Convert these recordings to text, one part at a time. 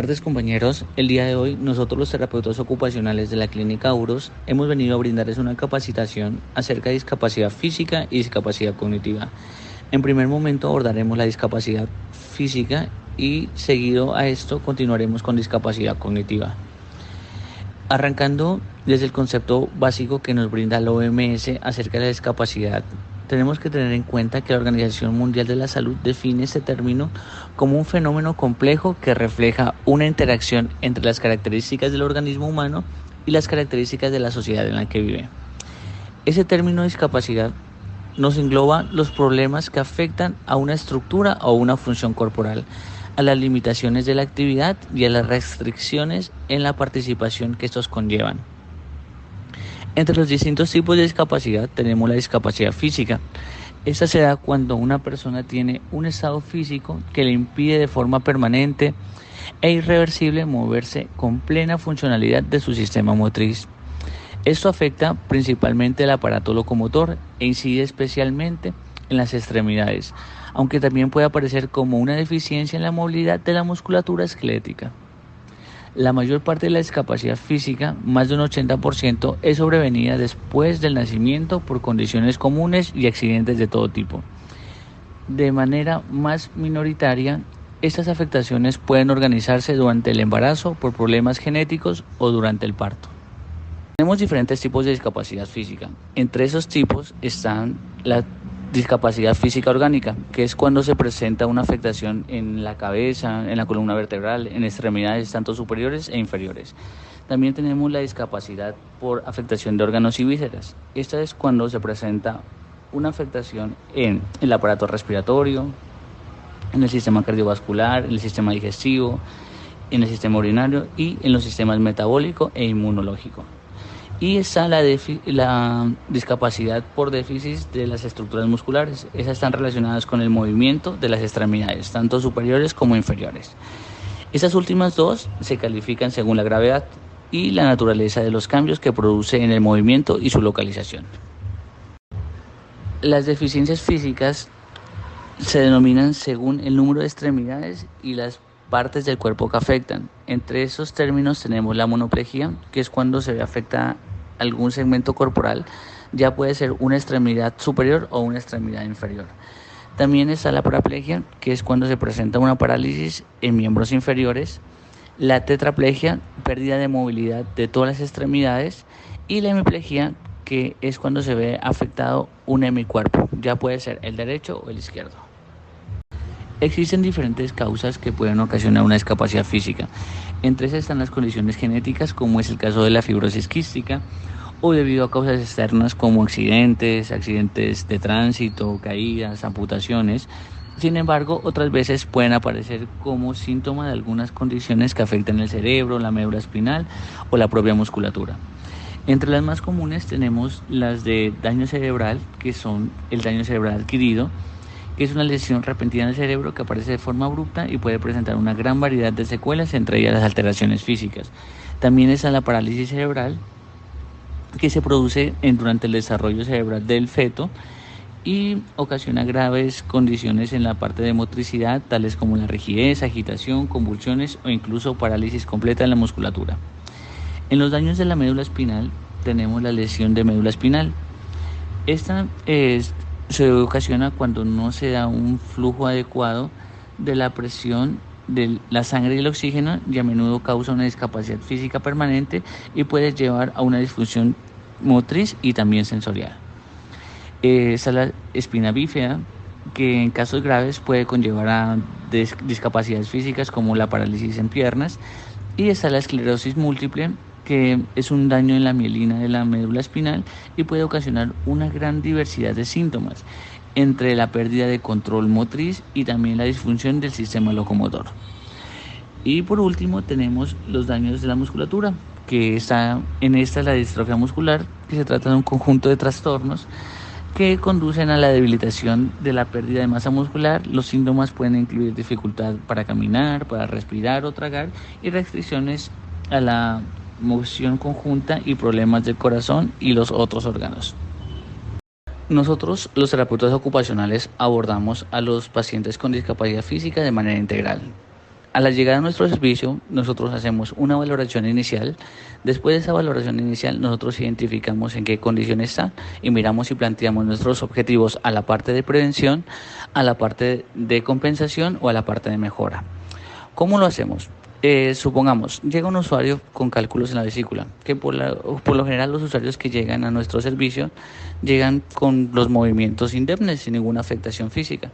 Buenas tardes, compañeros. El día de hoy nosotros los terapeutas ocupacionales de la Clínica UROS hemos venido a brindarles una capacitación acerca de discapacidad física y discapacidad cognitiva. En primer momento abordaremos la discapacidad física y seguido a esto continuaremos con discapacidad cognitiva. Arrancando desde el concepto básico que nos brinda la OMS acerca de la discapacidad, tenemos que tener en cuenta que la Organización Mundial de la Salud define este término como un fenómeno complejo que refleja una interacción entre las características del organismo humano y las características de la sociedad en la que vive. Ese término discapacidad nos engloba los problemas que afectan a una estructura o una función corporal, a las limitaciones de la actividad y a las restricciones en la participación que estos conllevan. Entre los distintos tipos de discapacidad tenemos la discapacidad física. Esta se da cuando una persona tiene un estado físico que le impide de forma permanente e irreversible moverse con plena funcionalidad de su sistema motriz. Esto afecta principalmente el aparato locomotor e incide especialmente en las extremidades, aunque también puede aparecer como una deficiencia en la movilidad de la musculatura esquelética. La mayor parte de la discapacidad física, más de un 80%, es sobrevenida después del nacimiento por condiciones comunes y accidentes de todo tipo. De manera más minoritaria, estas afectaciones pueden organizarse durante el embarazo por problemas genéticos o durante el parto. Tenemos diferentes tipos de discapacidad física. Entre esos tipos están la discapacidad física orgánica, que es cuando se presenta una afectación en la cabeza, en la columna vertebral, en extremidades tanto superiores e inferiores. También tenemos la discapacidad por afectación de órganos y vísceras. Esta es cuando se presenta una afectación en el aparato respiratorio, en el sistema cardiovascular, en el sistema digestivo, en el sistema urinario y en los sistemas metabólico e inmunológico. Y está la discapacidad por déficit de las estructuras musculares. Esas están relacionadas con el movimiento de las extremidades, tanto superiores como inferiores. Estas últimas dos se califican según la gravedad y la naturaleza de los cambios que produce en el movimiento y su localización. Las deficiencias físicas se denominan según el número de extremidades y las partes del cuerpo que afectan. Entre esos términos tenemos la monoplegia, que es cuando se ve afectada algún segmento corporal, ya puede ser una extremidad superior o una extremidad inferior. También está la paraplegia, que es cuando se presenta una parálisis en miembros inferiores, la tetraplegia, pérdida de movilidad de todas las extremidades, y la hemiplegia, que es cuando se ve afectado un hemicuerpo, ya puede ser el derecho o el izquierdo. Existen diferentes causas que pueden ocasionar una discapacidad física. Entre esas están las condiciones genéticas, como es el caso de la fibrosis quística, o debido a causas externas como accidentes de tránsito, caídas, amputaciones. Sin embargo, otras veces pueden aparecer como síntoma de algunas condiciones que afectan el cerebro, la médula espinal o la propia musculatura. Entre las más comunes tenemos las de daño cerebral, que son el daño cerebral adquirido, que es una lesión repentina del cerebro que aparece de forma abrupta y puede presentar una gran variedad de secuelas, entre ellas las alteraciones físicas. También está la parálisis cerebral, que se produce durante el desarrollo cerebral del feto y ocasiona graves condiciones en la parte de motricidad, tales como la rigidez, agitación, convulsiones o incluso parálisis completa en la musculatura. En los daños de la médula espinal tenemos la lesión de médula espinal. Esta se ocasiona cuando no se da un flujo adecuado de la presión de la sangre y el oxígeno, y a menudo causa una discapacidad física permanente y puede llevar a una disfunción motriz y también sensorial. Está la espina bífida, que en casos graves puede conllevar a discapacidades físicas como la parálisis en piernas. Y está la esclerosis múltiple, que es un daño en la mielina de la médula espinal y puede ocasionar una gran diversidad de síntomas, entre la pérdida de control motriz y también la disfunción del sistema locomotor. Y por último tenemos los daños de la musculatura, que está en la distrofia muscular, que se trata de un conjunto de trastornos que conducen a la debilitación de la pérdida de masa muscular. Los síntomas pueden incluir dificultad para caminar, para respirar o tragar, y restricciones a la moción conjunta y problemas del corazón y los otros órganos. Nosotros, los terapeutas ocupacionales, abordamos a los pacientes con discapacidad física de manera integral. A la llegada a nuestro servicio, nosotros hacemos una valoración inicial. Después de esa valoración inicial, nosotros identificamos en qué condición está y miramos y planteamos nuestros objetivos a la parte de prevención, a la parte de compensación o a la parte de mejora. ¿Cómo lo hacemos? Supongamos, llega un usuario con cálculos en la vesícula, que por lo general los usuarios que llegan a nuestro servicio llegan con los movimientos indemnes, sin ninguna afectación física.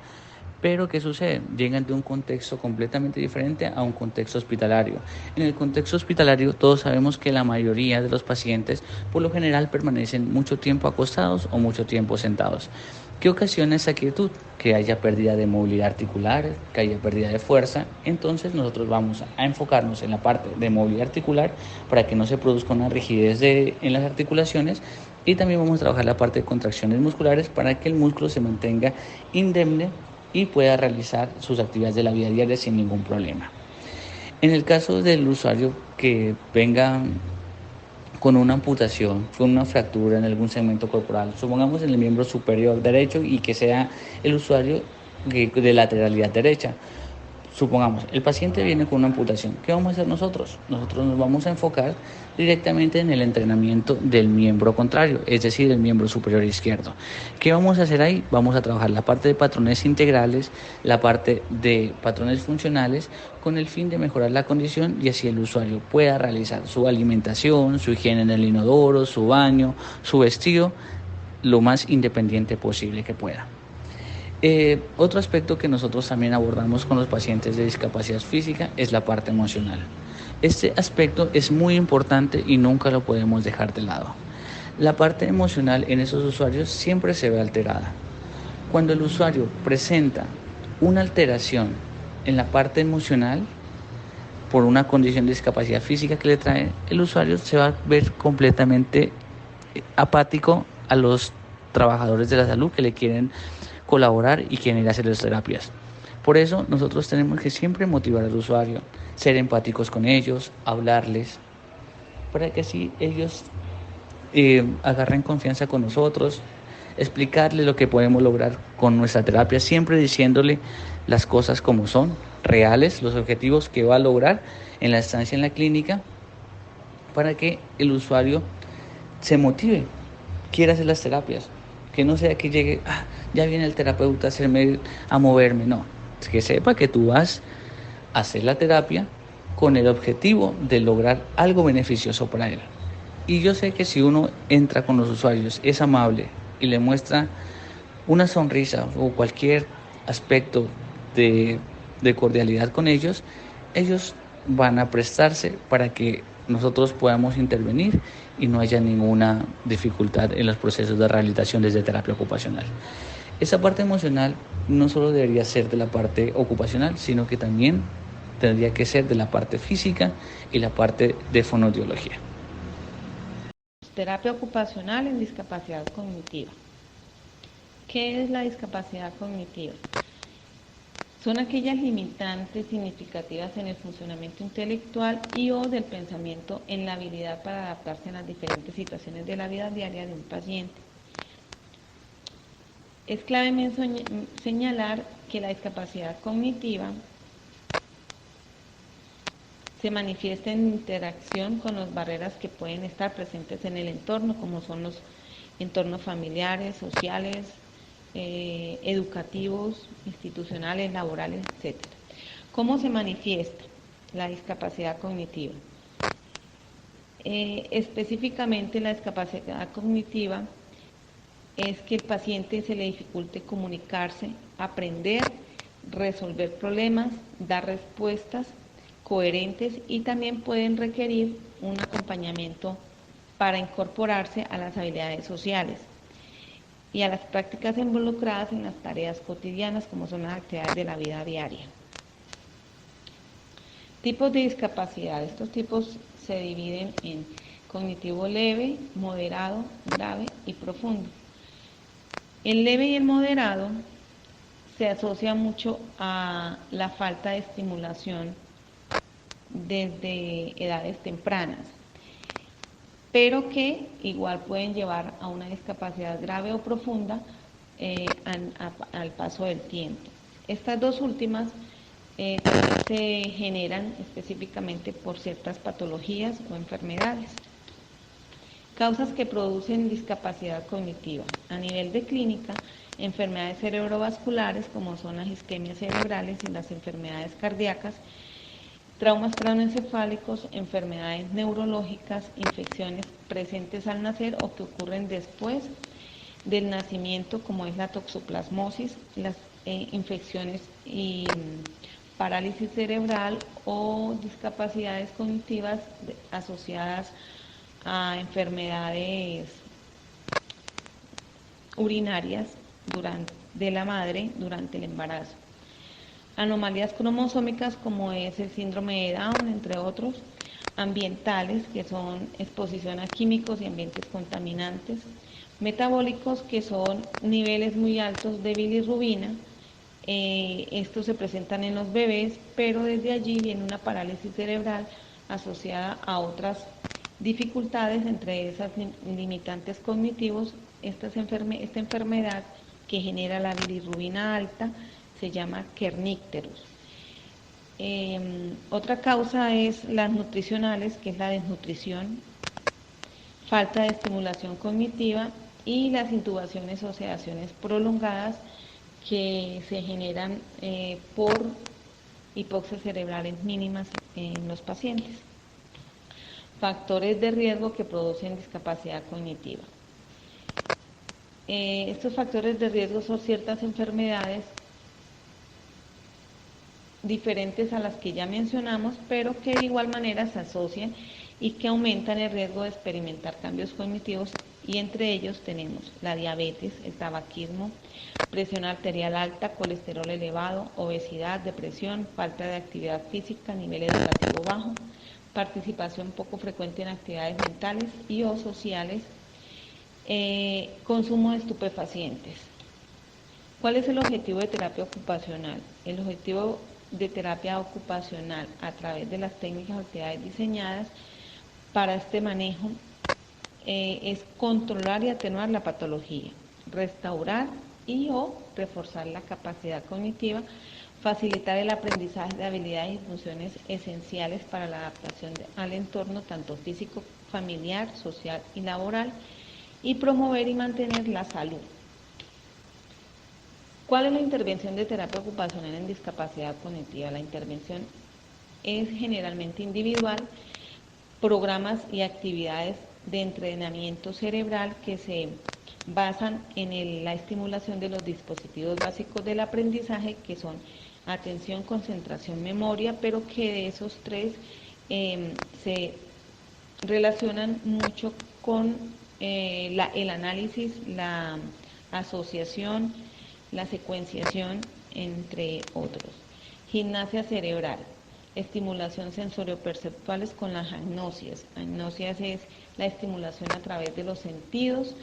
Pero ¿qué sucede? Llegan de un contexto completamente diferente a un contexto hospitalario. En el contexto hospitalario todos sabemos que la mayoría de los pacientes por lo general permanecen mucho tiempo acostados o mucho tiempo sentados. ¿Qué ocasiona esa quietud? Que haya pérdida de movilidad articular, que haya pérdida de fuerza. Entonces nosotros vamos a enfocarnos en la parte de movilidad articular para que no se produzca una rigidez en las articulaciones, y también vamos a trabajar la parte de contracciones musculares para que el músculo se mantenga indemne y pueda realizar sus actividades de la vida diaria sin ningún problema. En el caso del usuario que venga con una amputación, con una fractura en algún segmento corporal, supongamos en el miembro superior derecho, y que sea el usuario de lateralidad derecha. Supongamos, el paciente viene con una amputación. ¿Qué vamos a hacer nosotros? Nosotros nos vamos a enfocar directamente en el entrenamiento del miembro contrario, es decir, el miembro superior izquierdo. ¿Qué vamos a hacer ahí? Vamos a trabajar la parte de patrones integrales, la parte de patrones funcionales, con el fin de mejorar la condición y así el usuario pueda realizar su alimentación, su higiene en el inodoro, su baño, su vestido, lo más independiente posible que pueda. Otro aspecto que nosotros también abordamos con los pacientes de discapacidad física es la parte emocional. Este aspecto es muy importante y nunca lo podemos dejar de lado. La parte emocional en esos usuarios siempre se ve alterada. Cuando el usuario presenta una alteración en la parte emocional por una condición de discapacidad física que le trae, el usuario se va a ver completamente apático a los trabajadores de la salud que le quieren colaborar y quieren ir a hacer las terapias. Por eso nosotros tenemos que siempre motivar al usuario, ser empáticos con ellos, hablarles, para que así ellos agarren confianza con nosotros, explicarles lo que podemos lograr con nuestra terapia, siempre diciéndole las cosas como son, reales, los objetivos que va a lograr en la estancia en la clínica, para que el usuario se motive, quiera hacer las terapias. Que no sea que llegue, ya viene el terapeuta a moverme, no. Es que sepa que tú vas a hacer la terapia con el objetivo de lograr algo beneficioso para él. Y yo sé que si uno entra con los usuarios, es amable y le muestra una sonrisa o cualquier aspecto de cordialidad con ellos, ellos van a prestarse para que nosotros podamos intervenir y no haya ninguna dificultad en los procesos de rehabilitación desde terapia ocupacional. Esa parte emocional no solo debería ser de la parte ocupacional, sino que también tendría que ser de la parte física y la parte de fonoaudiología. Terapia ocupacional en discapacidad cognitiva. ¿Qué es la discapacidad cognitiva? Son aquellas limitantes significativas en el funcionamiento intelectual y o del pensamiento en la habilidad para adaptarse a las diferentes situaciones de la vida diaria de un paciente. Es clave señalar que la discapacidad cognitiva se manifiesta en interacción con las barreras que pueden estar presentes en el entorno, como son los entornos familiares, sociales, educativos, institucionales, laborales, etc. ¿Cómo se manifiesta la discapacidad cognitiva? Específicamente la discapacidad cognitiva es que el paciente se le dificulte comunicarse, aprender, resolver problemas, dar respuestas coherentes, y también pueden requerir un acompañamiento para incorporarse a las habilidades sociales y a las prácticas involucradas en las tareas cotidianas, como son las actividades de la vida diaria. Tipos de discapacidad. Estos tipos se dividen en cognitivo leve, moderado, grave y profundo. El leve y el moderado se asocia mucho a la falta de estimulación desde edades tempranas, pero que igual pueden llevar a una discapacidad grave o profunda al paso del tiempo. Estas dos últimas se generan específicamente por ciertas patologías o enfermedades. Causas que producen discapacidad cognitiva. A nivel de clínica, enfermedades cerebrovasculares como son las isquemias cerebrales y las enfermedades cardíacas, traumas craneoencefálicos, enfermedades neurológicas, infecciones presentes al nacer o que ocurren después del nacimiento, como es la toxoplasmosis, las infecciones y parálisis cerebral o discapacidades cognitivas asociadas a enfermedades urinarias de la madre durante el embarazo. Anomalías cromosómicas como es el síndrome de Down, entre otros. Ambientales, que son exposición a químicos y ambientes contaminantes. Metabólicos, que son niveles muy altos de bilirrubina. Estos se presentan en los bebés, pero desde allí viene una parálisis cerebral asociada a otras dificultades, entre esas limitantes cognitivos. Esta enfermedad que genera la bilirrubina alta se llama kernícterus. Otra causa es las nutricionales, que es la desnutrición, falta de estimulación cognitiva y las intubaciones o sedaciones prolongadas que se generan por hipoxias cerebrales mínimas en los pacientes. Factores de riesgo que producen discapacidad cognitiva. Estos factores de riesgo son ciertas enfermedades diferentes a las que ya mencionamos, pero que de igual manera se asocian y que aumentan el riesgo de experimentar cambios cognitivos, y entre ellos tenemos la diabetes, el tabaquismo, presión arterial alta, colesterol elevado, obesidad, depresión, falta de actividad física, nivel educativo bajo, participación poco frecuente en actividades mentales y o sociales, consumo de estupefacientes. ¿Cuál es el objetivo de terapia ocupacional? El objetivo de terapia ocupacional a través de las técnicas o actividades diseñadas para este manejo es controlar y atenuar la patología, restaurar y o reforzar la capacidad cognitiva, facilitar el aprendizaje de habilidades y funciones esenciales para la adaptación al entorno tanto físico, familiar, social y laboral, y promover y mantener la salud. ¿Cuál es la intervención de terapia ocupacional en discapacidad cognitiva? La intervención es generalmente individual, programas y actividades de entrenamiento cerebral que se basan en la estimulación de los dispositivos básicos del aprendizaje, que son atención, concentración, memoria, pero que de esos tres se relacionan mucho con el análisis, la asociación, la secuenciación, entre otros. Gimnasia cerebral, estimulación sensorio-perceptuales con las agnosias. Agnosias es la estimulación a través de los sentidos,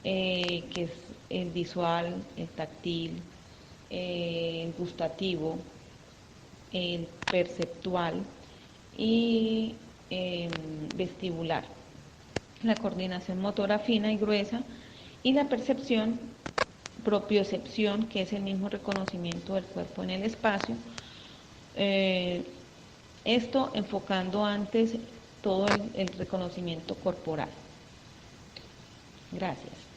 que es el visual, el táctil, el gustativo, el perceptual y vestibular. La coordinación motora fina y gruesa y la percepción, propiocepción, que es el mismo reconocimiento del cuerpo en el espacio. Esto enfocando antes todo el reconocimiento corporal. Gracias.